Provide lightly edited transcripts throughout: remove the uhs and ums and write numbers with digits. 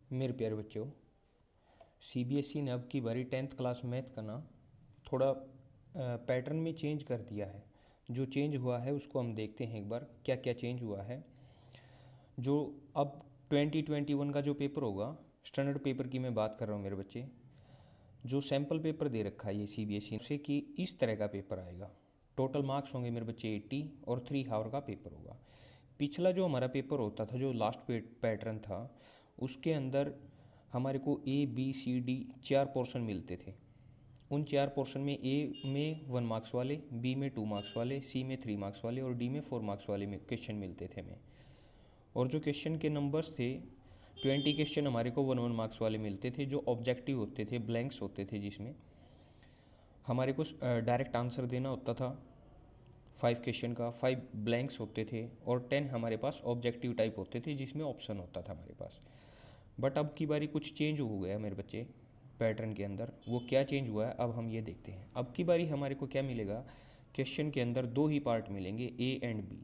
मेरे प्यारे बच्चों, सीबीएसई ने अब की बारी 10th क्लास मैथ का ना थोड़ा पैटर्न में चेंज कर दिया है। जो चेंज हुआ है उसको हम देखते हैं एक बार क्या क्या चेंज हुआ है। जो अब 2021 का जो पेपर होगा, स्टैंडर्ड पेपर की मैं बात कर रहा हूँ मेरे बच्चे। जो सैम्पल पेपर दे रखा है ये सीबीएसई से कि इस तरह का पेपर आएगा। टोटल मार्क्स होंगे मेरे बच्चे 80 और 3 हावर का पेपर होगा। पिछला जो हमारा पेपर होता था, जो लास्ट पैटर्न था, उसके अंदर हमारे को A B C D 4 portion मिलते थे। उन 4 पोर्शन में ए में 1 मार्क्स वाले, बी में 2 मार्क्स वाले, सी में 3 मार्क्स वाले और डी में 4 मार्क्स वाले में क्वेश्चन मिलते थे हमें। और जो क्वेश्चन के नंबर्स थे, 20 क्वेश्चन हमारे को 1 मार्क्स वाले मिलते थे, जो ऑब्जेक्टिव होते थे, ब्लैंक्स होते थे, जिसमें हमारे को डायरेक्ट आंसर देना होता था। 5 क्वेश्चन का 5 ब्लैंक्स होते थे और 10 हमारे पास ऑब्जेक्टिव टाइप होते थे, जिसमें ऑप्शन होता था हमारे पास। बट अब की बारी कुछ चेंज हो गया मेरे बच्चे पैटर्न के अंदर। वो क्या चेंज हुआ है अब हम ये देखते हैं। अब की बारी हमारे को क्या मिलेगा, क्वेश्चन के अंदर 2 ही पार्ट मिलेंगे, ए एंड बी।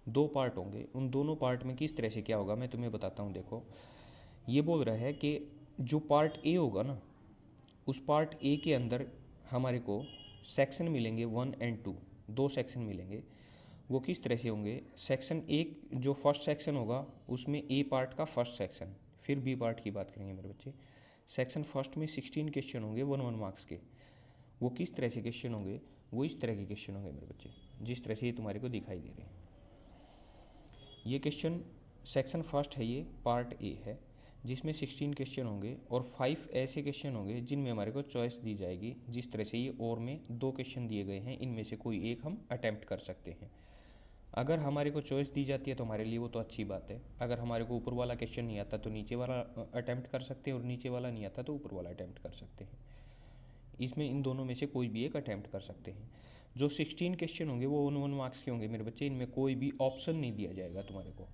2 पार्ट होंगे। उन दोनों पार्ट में किस तरह से क्या होगा मैं तुम्हें बताता हूँ। देखो, ये बोल रहा है कि जो पार्ट ए होगा ना, उस पार्ट ए के अंदर हमारे को सेक्शन मिलेंगे 1 एंड 2। 2 सेक्शन मिलेंगे। वो किस तरह से होंगे, सेक्शन एक जो फर्स्ट सेक्शन होगा उसमें ए पार्ट का फर्स्ट सेक्शन, फिर बी पार्ट की बात करेंगे मेरे बच्चे। सेक्शन फर्स्ट में 16 क्वेश्चन होंगे 1 मार्क्स के। वो किस तरह से क्वेश्चन होंगे, वो इस तरह के क्वेश्चन होंगे मेरे बच्चे, जिस तरह से ये तुम्हारे को दिखाई दे रहे हैं। ये क्वेश्चन सेक्शन फर्स्ट है, ये पार्ट ए है, जिसमें 16 क्वेश्चन होंगे और 5 ऐसे क्वेश्चन होंगे जिनमें हमारे को चॉइस दी जाएगी। जिस तरह से ये और में 2 क्वेश्चन दिए गए हैं, इनमें से कोई एक हम अटैम्प्ट कर सकते हैं। अगर हमारे को चॉइस दी जाती है तो हमारे लिए वो तो अच्छी बात है। अगर हमारे को ऊपर वाला क्वेश्चन नहीं आता तो नीचे वाला अटैम्प्ट कर सकते हैं, और नीचे वाला नहीं आता तो ऊपर वाला अटैम्प्ट कर सकते हैं। इसमें इन दोनों में से कोई भी एक अटैम्प्ट कर सकते हैं। जो 16 क्वेश्चन होंगे वो 1 मार्क्स के होंगे मेरे बच्चे। इनमें कोई भी ऑप्शन नहीं दिया जाएगा तुम्हारे को।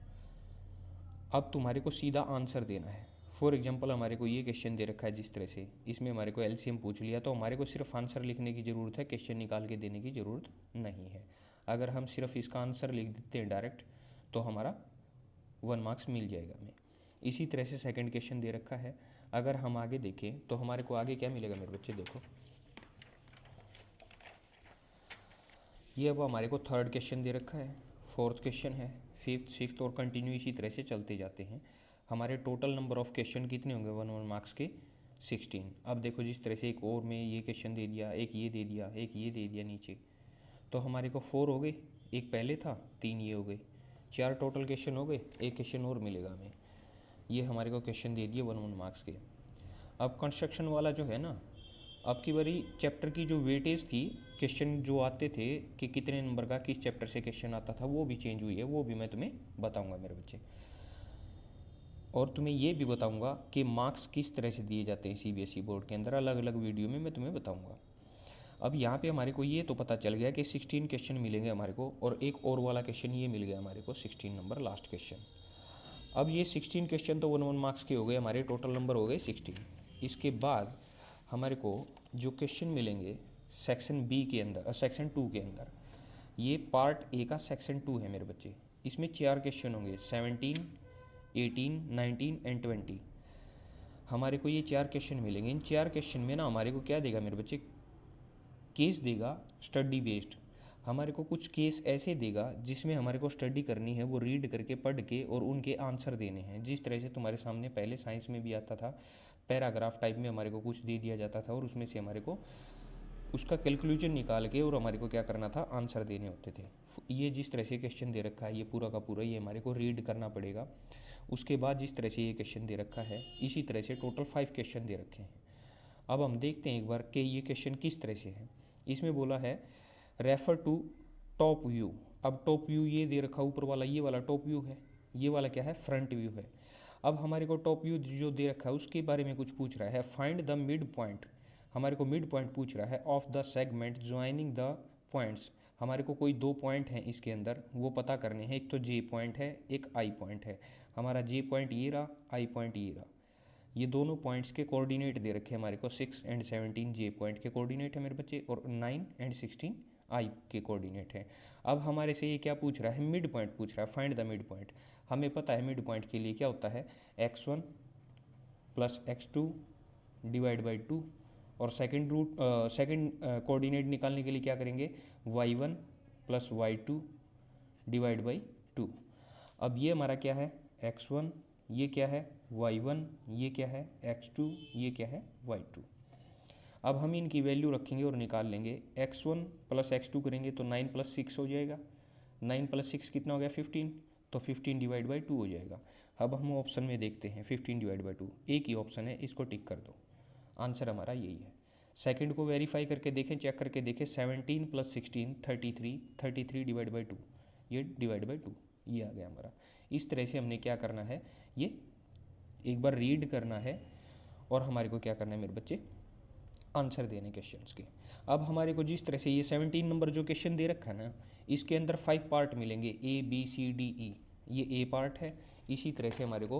अब तुम्हारे को सीधा आंसर देना है। फॉर एग्जाम्पल हमारे को ये क्वेश्चन दे रखा है जिस तरह से, इसमें हमारे को एलसीएम पूछ लिया, तो हमारे को सिर्फ आंसर लिखने की ज़रूरत है, क्वेश्चन निकाल के देने की ज़रूरत नहीं है। अगर हम सिर्फ इसका आंसर लिख देते हैं डायरेक्ट, तो हमारा 1 मार्क्स मिल जाएगा हमें। इसी तरह से सेकंड क्वेश्चन दे रखा है। अगर हम आगे देखें तो हमारे को आगे क्या मिलेगा मेरे बच्चे, देखो ये अब हमारे को थर्ड क्वेश्चन दे रखा है, फोर्थ क्वेश्चन है, फिफ्थ, सिक्स्थ और कंटिन्यू इसी तरह से चलते जाते हैं। हमारे टोटल नंबर ऑफ क्वेश्चन कितने होंगे 1 मार्क्स के, 16। अब देखो जिस तरह से एक और में ये क्वेश्चन दे दिया, एक ये दे दिया, एक ये दे दिया नीचे, तो हमारे को 4 हो गए। एक पहले था, 3 ये हो गए, 4 टोटल क्वेश्चन हो गए। एक क्वेश्चन और मिलेगा हमें। ये हमारे को क्वेश्चन दे दिए 1 मार्क्स के। अब कंस्ट्रक्शन वाला जो है ना, अब की बारी चैप्टर की जो वेटेज थी, क्वेश्चन जो आते थे कि कितने नंबर का किस चैप्टर से क्वेश्चन आता था, वो भी चेंज हुई है। वो भी मैं तुम्हें बताऊंगा मेरे बच्चे। और तुम्हें ये भी बताऊंगा कि मार्क्स किस तरह से दिए जाते हैं सीबीएसई बोर्ड के अंदर। अलग अलग वीडियो में मैं तुम्हें बताऊंगा। अब यहाँ पे हमारे को ये तो पता चल गया कि 16 क्वेश्चन मिलेंगे हमारे को, और एक और वाला क्वेश्चन ये मिल गया हमारे को 16 नंबर लास्ट क्वेश्चन। अब ये 16 क्वेश्चन तो 1 मार्क्स के हो गए, हमारे टोटल नंबर हो गए 16। इसके बाद हमारे को जो क्वेश्चन मिलेंगे सेक्शन बी के अंदर, सेक्शन 2 के अंदर, ये पार्ट ए का सेक्शन 2 है मेरे बच्चे। इसमें 4 क्वेश्चन होंगे, 17, 18, 19 एंड 20। हमारे को ये 4 क्वेश्चन मिलेंगे। इन 4 क्वेश्चन में ना हमारे को क्या देगा मेरे बच्चे, केस देगा स्टडी बेस्ड। हमारे को कुछ केस ऐसे देगा जिसमें हमारे को स्टडी करनी है, वो रीड करके पढ़ के और उनके आंसर देने हैं। जिस तरह से तुम्हारे सामने पहले साइंस में भी आता था, पैराग्राफ टाइप में हमारे को कुछ दे दिया जाता था और उसमें से हमारे को उसका कैलकुलेशन निकाल के और हमारे को क्या करना था, आंसर देने होते थे। ये जिस तरह से क्वेश्चन दे रखा है, ये पूरा का पूरा ये हमारे को रीड करना पड़ेगा। उसके बाद जिस तरह से ये क्वेश्चन दे रखा है, इसी तरह से टोटल 5 क्वेश्चन दे रखे हैं। अब हम देखते हैं एक बार कि ये क्वेश्चन किस तरह से है। इसमें बोला है रेफर टू टॉप व्यू। अब टॉप व्यू ये दे रखा ऊपर वाला, ये वाला टॉप व्यू है, ये वाला क्या है, फ्रंट व्यू है। अब हमारे को टॉप व्यू जो दे रखा है उसके बारे में कुछ पूछ रहा है। फाइंड द मिड पॉइंट, हमारे को मिड पॉइंट पूछ रहा है of the segment joining the points. हमारे को कोई 2 पॉइंट हैं इसके अंदर, वो पता करने हैं। एक तो जे पॉइंट है, एक आई पॉइंट है। हमारा जे पॉइंट ये रहा, आई पॉइंट ये रहा। ये दोनों पॉइंट्स के कोऑर्डिनेट दे रखे हैं हमारे को। 6 एंड 17 जे पॉइंट के कोऑर्डिनेट है मेरे बच्चे, और 9 एंड 16 आई के कोऑर्डिनेट है। अब हमारे से ये क्या पूछ रहा है, मिड पॉइंट पूछ रहा है, फाइंड द मिड पॉइंट। हमें पता है मिड पॉइंट के लिए क्या होता है, x1 plus x2 divide by 2, और सेकंड कोऑर्डिनेट निकालने के लिए क्या करेंगे, y1 plus y2 divide by 2। अब ये हमारा क्या है x1, ये क्या है y1, ये क्या है x2, ये क्या है y2। अब हम इनकी वैल्यू रखेंगे और निकाल लेंगे। x1 प्लस x2 करेंगे तो 9 प्लस 6 हो जाएगा, 9 प्लस 6 कितना हो गया 15, तो 15 डिवाइड बाई 2 हो जाएगा। अब हम ऑप्शन में देखते हैं 15 डिवाइड बाई 2, एक ही ऑप्शन है, इसको टिक कर दो, आंसर हमारा यही है। सेकंड को वेरीफाई करके देखें, चेक करके देखें, 17 प्लस 16 33, 33 डिवाइड बाई 2, ये डिवाइड बाई 2, ये आ गया हमारा। इस तरह से हमने क्या करना है, ये एक बार रीड करना है और हमारे को क्या करना है मेरे बच्चे, आंसर देने क्वेश्चंस के। अब हमारे को जिस तरह से ये 17 नंबर जो क्वेश्चन दे रखा है ना, इसके अंदर 5 पार्ट मिलेंगे, A B C D E, ये A पार्ट है। इसी तरह से हमारे को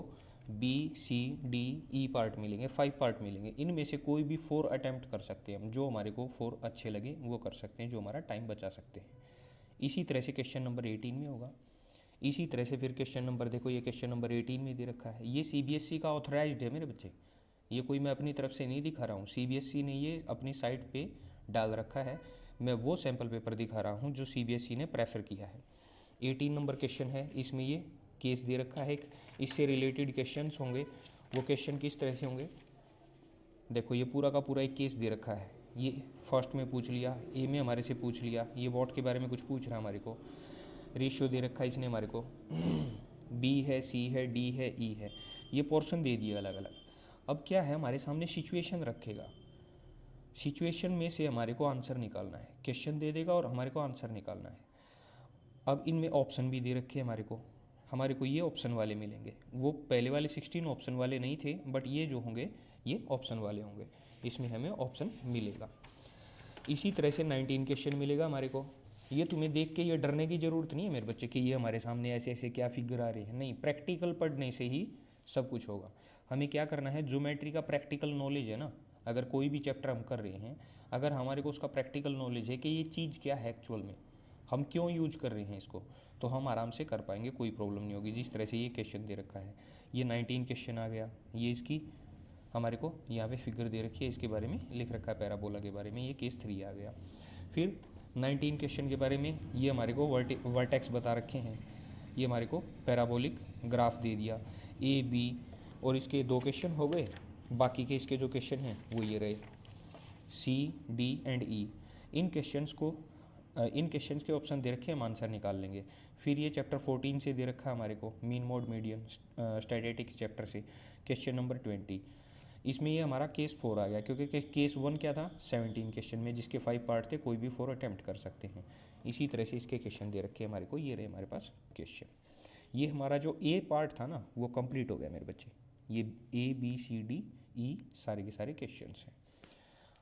B C D E part मिलेंगे, 5 पार्ट मिलेंगे। इनमें से कोई भी 4 अटैम्प्ट कर सकते हैं हम, जो हमारे को 4 अच्छे लगे वो कर सकते हैं, जो हमारा टाइम बचा सकते हैं। इसी तरह से क्वेश्चन नंबर 18 में होगा। इसी तरह से फिर क्वेश्चन नंबर देखो, ये क्वेश्चन नंबर 18 में दे रखा है, ये CBSE का ऑथराइज्ड है मेरे बच्चे, ये कोई मैं अपनी तरफ से नहीं दिखा रहा हूँ, CBSE ने ये अपनी साइट पे डाल रखा है। मैं वो सैम्पल पेपर दिखा रहा हूँ जो CBSE ने प्रेफर किया है। 18 नंबर क्वेश्चन है, इसमें ये केस दे रखा है, इससे रिलेटेड क्वेश्चंस होंगे। वो क्वेश्चन किस तरह से होंगे, देखो ये पूरा का पूरा एक केस दे रखा है। ये फर्स्ट में पूछ लिया, ए में हमारे से पूछ लिया, ये वॉट के बारे में कुछ पूछ रहा है हमारे को, रेशियो दे रखा है इसने हमारे को, बी है, सी है, डी है, ई है, ये पोर्शन दे दिए अलग अलग। अब क्या है, हमारे सामने सिचुएशन रखेगा, सिचुएशन में से हमारे को आंसर निकालना है, क्वेश्चन दे देगा और हमारे को आंसर निकालना है। अब इनमें ऑप्शन भी दे रखे हैं हमारे को ये ऑप्शन वाले मिलेंगे, वो पहले वाले 16 ऑप्शन वाले नहीं थे, बट ये जो होंगे ये ऑप्शन वाले होंगे, इसमें हमें ऑप्शन मिलेगा। इसी तरह से 19 क्वेश्चन मिलेगा हमारे को। ये तुम्हें देख के ये डरने की ज़रूरत नहीं है मेरे बच्चे कि ये हमारे सामने ऐसे ऐसे क्या फिगर आ रहे हैं, नहीं, प्रैक्टिकल पढ़ने से ही सब कुछ होगा। हमें क्या करना है, ज्योमेट्री का प्रैक्टिकल नॉलेज है ना, अगर कोई भी चैप्टर हम कर रहे हैं, अगर हमारे को उसका प्रैक्टिकल नॉलेज है कि ये चीज़ क्या है एक्चुअल में, हम क्यों यूज कर रहे हैं इसको, तो हम आराम से कर पाएंगे, कोई प्रॉब्लम नहीं होगी। जिस तरह से ये क्वेश्चन दे रखा है, ये 19 क्वेश्चन आ गया, ये इसकी हमारे को यहाँ पे फिगर दे रखी है, इसके बारे में लिख रखा है पैराबोला के बारे में, ये केस 3 आ गया। फिर 19 क्वेश्चन के बारे में ये हमारे को वर्टेक्स बता रखे हैं, ये हमारे को पैराबोलिक ग्राफ दे दिया, ए बी, और इसके 2 क्वेश्चन हो गए, बाकी के इसके जो क्वेश्चन हैं वो ये रहे, सी डी एंड ई। इन क्वेश्चंस के ऑप्शन दे रखे हैं, हम आंसर निकाल लेंगे। फिर ये चैप्टर 14 से दे रखा है हमारे को, mean mode median statistics chapter से क्वेश्चन नंबर 20। इसमें ये हमारा केस 4 आ गया, क्योंकि केस 1 क्या था, 17 क्वेश्चन में, जिसके 5 पार्ट थे, कोई भी 4 अटैम्प्ट कर सकते हैं। इसी तरह से इसके क्वेश्चन दे रखे हैं हमारे को, ये रहे हमारे पास क्वेश्चन। ये हमारा जो ए पार्ट था ना वो कंप्लीट हो गया मेरे बच्चे, ये A B C D E सारे के सारे क्वेश्चन हैं।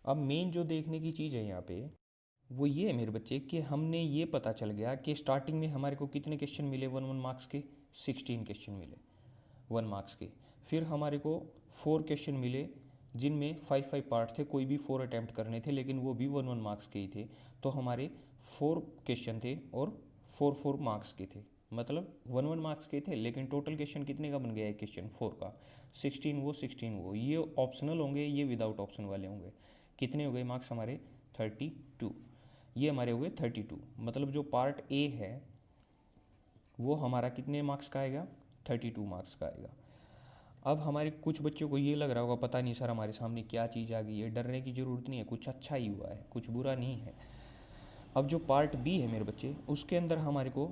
अब मेन जो देखने की चीज़ है यहाँ पे वो ये है मेरे बच्चे कि हमने ये पता चल गया कि स्टार्टिंग में हमारे को कितने क्वेश्चन मिले 1 मार्क्स के, 16 क्वेश्चन मिले 1 मार्क्स के। फिर हमारे को 4 क्वेश्चन मिले जिनमें 5 पार्ट थे, कोई भी 4 अटैम्प्ट करने थे, लेकिन वो भी 1 मार्क्स के ही थे। तो हमारे 4 क्वेश्चन थे और 4 मार्क्स के थे, मतलब 1 मार्क्स के थे, लेकिन टोटल क्वेश्चन कितने का बन गया है क्वेश्चन 4 का, 16 वो, ये ऑप्शनल होंगे, ये विदाउट ऑप्शन वाले होंगे। कितने हो गए मार्क्स हमारे, 32, ये हमारे हो गए 32। मतलब जो पार्ट ए है वो हमारा कितने मार्क्स का आएगा, 32 मार्क्स का आएगा। अब हमारे कुछ बच्चों को ये लग रहा होगा पता नहीं सर हमारे सामने क्या चीज़ आ गई है, डरने की ज़रूरत नहीं है, कुछ अच्छा ही हुआ है, कुछ बुरा नहीं है। अब जो पार्ट बी है मेरे बच्चे, उसके अंदर हमारे को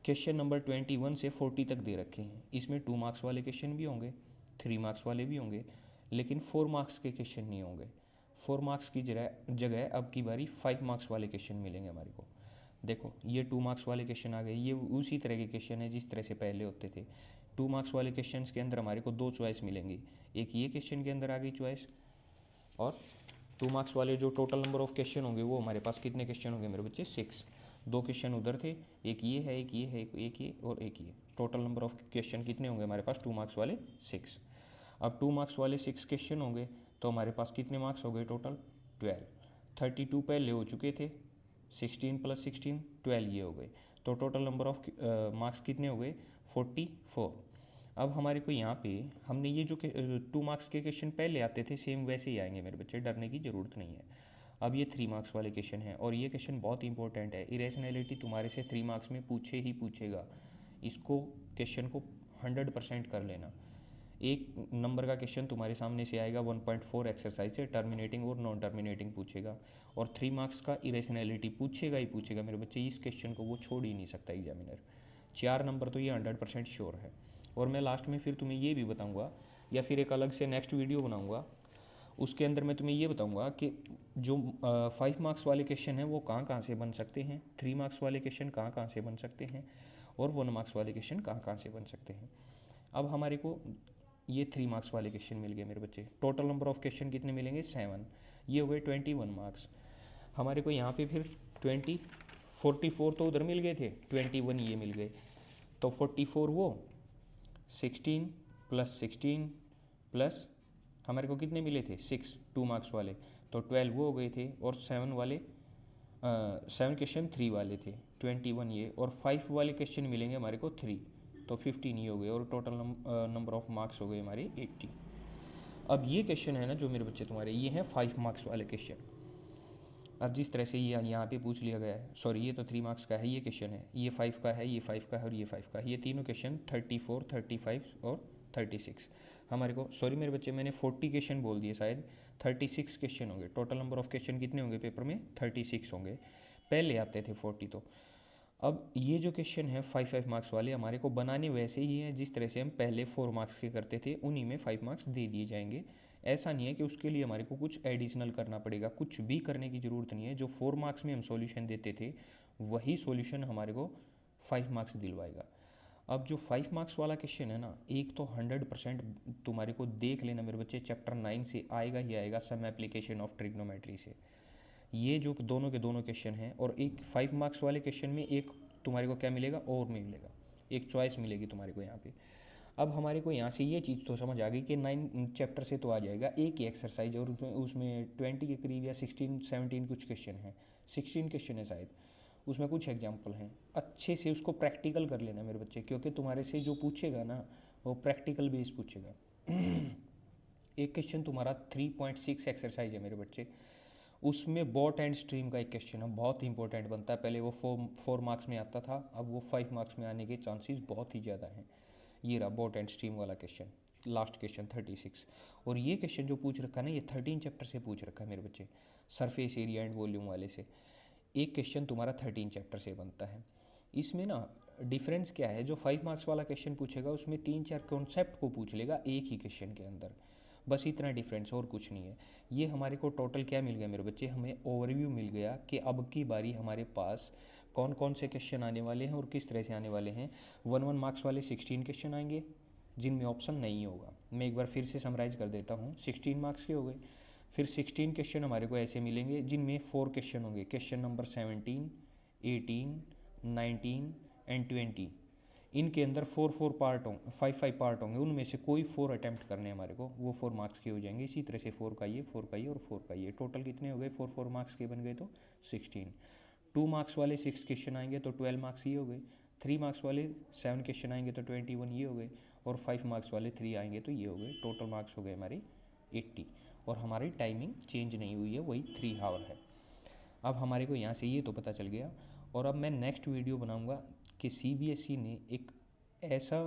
क्वेश्चन नंबर 21 से 40 तक दे रखे हैं। इसमें 2 मार्क्स वाले क्वेश्चन भी होंगे, 3 मार्क्स वाले भी होंगे, लेकिन 4 मार्क्स के क्वेश्चन नहीं होंगे। 4 मार्क्स की जगह अब की बारी 5 मार्क्स वाले क्वेश्चन मिलेंगे हमारे को। देखो ये 2 मार्क्स वाले क्वेश्चन आ गए, ये उसी तरह के क्वेश्चन है जिस तरह से पहले होते थे। 2 मार्क्स वाले क्वेश्चन के अंदर हमारे को 2 चॉइस मिलेंगी, एक ये क्वेश्चन के अंदर आ गई चॉइस, और 2 मार्क्स वाले जो टोटल नंबर ऑफ क्वेश्चन होंगे वो हमारे पास कितने क्वेश्चन होंगे मेरे बच्चे, 6। 2 क्वेश्चन उधर थे, एक ये है, एक ये है, एक ये और एक ये। टोटल नंबर ऑफ क्वेश्चन कितने होंगे हमारे पास, 2 मार्क्स वाले 6। अब 2 मार्क्स वाले 6 क्वेश्चन होंगे तो हमारे पास कितने मार्क्स हो गए टोटल, 12। 32 पहले हो चुके थे, 16 + 16 12 ये हो गए, तो टोटल नंबर ऑफ मार्क्स कितने हो गए, 44। अब हमारे को यहाँ पे हमने ये जो 2 मार्क्स के क्वेश्चन पहले आते थे सेम वैसे ही आएंगे मेरे बच्चे, डरने की ज़रूरत नहीं है। अब ये 3 मार्क्स वाले क्वेश्चन हैं और ये क्वेश्चन बहुत इंपॉर्टेंट है। इरेशनैलिटी तुम्हारे से 3 मार्क्स में पूछे ही पूछेगा, इसको क्वेश्चन को 100% कर लेना। एक नंबर का क्वेश्चन तुम्हारे सामने से आएगा 1.4 एक्सरसाइज से, टर्मिनेटिंग और नॉन टर्मिनेटिंग पूछेगा, और 3 मार्क्स का इरेशनैलिटी पूछेगा ही पूछेगा मेरे बच्चे। इस क्वेश्चन को वो छोड़ ही नहीं सकता एग्जामिनर। 4 नंबर तो ये 100% श्योर है। और मैं लास्ट में फिर तुम्हें ये भी बताऊंगा, या फिर एक अलग से नेक्स्ट वीडियो बनाऊंगा, उसके अंदर मैं तुम्हें ये बताऊंगा कि जो 5 मार्क्स वाले क्वेश्चन हैं वो कहाँ कहाँ से बन सकते हैं, 3 मार्क्स वाले क्वेश्चन कहाँ कहाँ से बन सकते हैं, और 1 मार्क्स वाले क्वेश्चन कहाँ कहाँ से बन सकते हैं। अब हमारे को ये 3 मार्क्स वाले क्वेश्चन मिल गए मेरे बच्चे। टोटल नंबर ऑफ क्वेश्चन कितने मिलेंगे? 7। ये हो गए 21 मार्क्स। हमारे को यहाँ पे फिर 44 तो उधर मिल गए थे, 21 ये मिल गए, तो 44 वो, 16 प्लस 16 प्लस हमारे को कितने मिले थे? 6 2 मार्क्स वाले, तो 12 वो हो गए थे, और 7 वाले 7 क्वेश्चन 3 वाले थे, 21 ये, और 5 वाले क्वेश्चन मिलेंगे हमारे को 3, तो 15 ये हो गए, और टोटल नंबर ऑफ मार्क्स हो गए हमारे 80। अब ये क्वेश्चन है ना जो मेरे बच्चे तुम्हारे, ये हैं 5 मार्क्स वाले क्वेश्चन। अब जिस तरह से ये यहाँ पे पूछ लिया गया है, सॉरी ये तो 3 मार्क्स का है ये क्वेश्चन है, ये 5 का है, ये 5 का है, और ये 5 का है, ये तीनों क्वेश्चन 34 35 और 36 हमारे को, सॉरी मेरे बच्चे मैंने 40 क्वेश्चन बोल दिए शायद, 36 क्वेश्चन होंगे। टोटल नंबर ऑफ क्वेश्चन कितने होंगे पेपर में? 36 होंगे, पहले आते थे 40 तो। अब ये जो क्वेश्चन है 5 मार्क्स वाले हमारे को बनाने वैसे ही हैं जिस तरह से हम पहले 4 मार्क्स के करते थे, उन्हीं में 5 मार्क्स दे दिए जाएंगे। ऐसा नहीं है कि उसके लिए हमारे को कुछ एडिशनल करना पड़ेगा, कुछ भी करने की ज़रूरत नहीं है। जो 4 मार्क्स में हम सॉल्यूशन देते थे वही सॉल्यूशन हमारे को 5 मार्क्स दिलवाएगा। अब जो 5 मार्क्स वाला क्वेश्चन है ना, एक तो 100% तुम्हारे को देख लेना मेरे बच्चे, चैप्टर 9 से आएगा ही आएगा, सम एप्लीकेशन ऑफ ट्रिग्नोमेट्री से। ये जो दोनों के दोनों क्वेश्चन हैं, और एक 5 मार्क्स वाले क्वेश्चन में एक तुम्हारे को क्या मिलेगा और मिलेगा, एक चॉइस मिलेगी तुम्हारे को यहाँ पे। अब हमारे को यहाँ से ये चीज़ तो समझ आ गई कि 9 चैप्टर से तो आ जाएगा एक ही एक्सरसाइज, और उसमें 20 के करीब या 16 17 कुछ क्वेश्चन हैं, 16 क्वेश्चन है शायद, उसमें कुछ एग्जाम्पल हैं। अच्छे से उसको प्रैक्टिकल कर लेना मेरे बच्चे, क्योंकि तुम्हारे से जो पूछेगा ना वो प्रैक्टिकल बेस पूछेगा। एक क्वेश्चन तुम्हारा 3.6 एक्सरसाइज है मेरे बच्चे, उसमें बॉट एंड स्ट्रीम का एक क्वेश्चन है, बहुत इंपॉर्टेंट बनता है। पहले वो 4 मार्क्स में आता था, अब वो 5 मार्क्स में आने के चांसेस बहुत ही ज़्यादा हैं। ये रहा बॉट एंड स्ट्रीम वाला क्वेश्चन, लास्ट क्वेश्चन 36। और ये क्वेश्चन जो पूछ रखा है ना, ये 13 चैप्टर से पूछ रखा है मेरे बच्चे, सरफेस एरिया एंड वॉल्यूम वाले से। एक क्वेश्चन तुम्हारा 13 चैप्टर से बनता है। इसमें ना डिफरेंस क्या है, जो 5 मार्क्स वाला क्वेश्चन पूछेगा उसमें 3-4 कॉन्सेप्ट को पूछ लेगा एक ही क्वेश्चन के अंदर, बस इतना डिफरेंस और कुछ नहीं है। ये हमारे को टोटल क्या मिल गया मेरे बच्चे, हमें ओवरव्यू मिल गया कि अब की बारी हमारे पास कौन कौन से क्वेश्चन आने वाले हैं और किस तरह से आने वाले हैं। 1 मार्क्स वाले 16 क्वेश्चन आएंगे जिनमें ऑप्शन नहीं होगा। मैं एक बार फिर से समराइज़ कर देता हूँ, 16 मार्क्स के हो गए। फिर 16 क्वेश्चन हमारे को ऐसे मिलेंगे जिनमें 4 क्वेश्चन होंगे, क्वेश्चन नंबर 17 18 19 एंड 20। इनके अंदर 4 पार्ट होंगे, 5 पार्ट होंगे, उनमें से कोई 4 अटैम्प्ट करने हमारे को, वो 4 मार्क्स के हो जाएंगे। इसी तरह से 4 का ये, 4 का ये और 4 का ये, टोटल कितने हो गए? 4 मार्क्स के बन गए तो 16। 2 मार्क्स वाले 6 क्वेश्चन आएंगे तो 12 मार्क्स ये हो गए। 3 मार्क्स वाले 7 क्वेश्चन आएंगे तो 21 ये हो गए, और 5 मार्क्स वाले 3 आएंगे तो ये हो गए। टोटल मार्क्स हो गए हमारे 80, और हमारी टाइमिंग चेंज नहीं हुई है, वही 3 आवर है। अब हमारे को यहाँ से ये तो पता चल गया। और अब मैं नेक्स्ट वीडियो बनाऊँगा कि CBSE ने एक ऐसा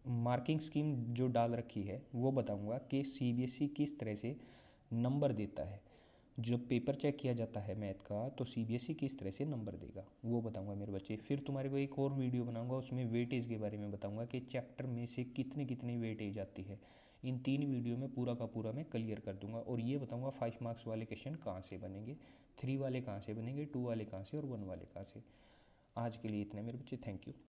मार्किंग स्कीम जो डाल रखी है वो बताऊंगा कि CBSE किस तरह से नंबर देता है। जब पेपर चेक किया जाता है मैथ का तो CBSE किस तरह से नंबर देगा वो बताऊंगा मेरे बच्चे। फिर तुम्हारे को एक और वीडियो बनाऊंगा, उसमें वेटेज के बारे में बताऊंगा कि चैप्टर में से कितनी कितनी वेटेज आती है। इन 3 वीडियो में पूरा का पूरा मैं क्लियर कर दूंगा, और ये बताऊंगा 5 मार्क्स वाले क्वेश्चन कहाँ से बनेंगे, 3 वाले कहाँ से बनेंगे, 2 वाले कहाँ से और 1 वाले कहाँ से। आज के लिए इतना मेरे बच्चे, थैंक यू।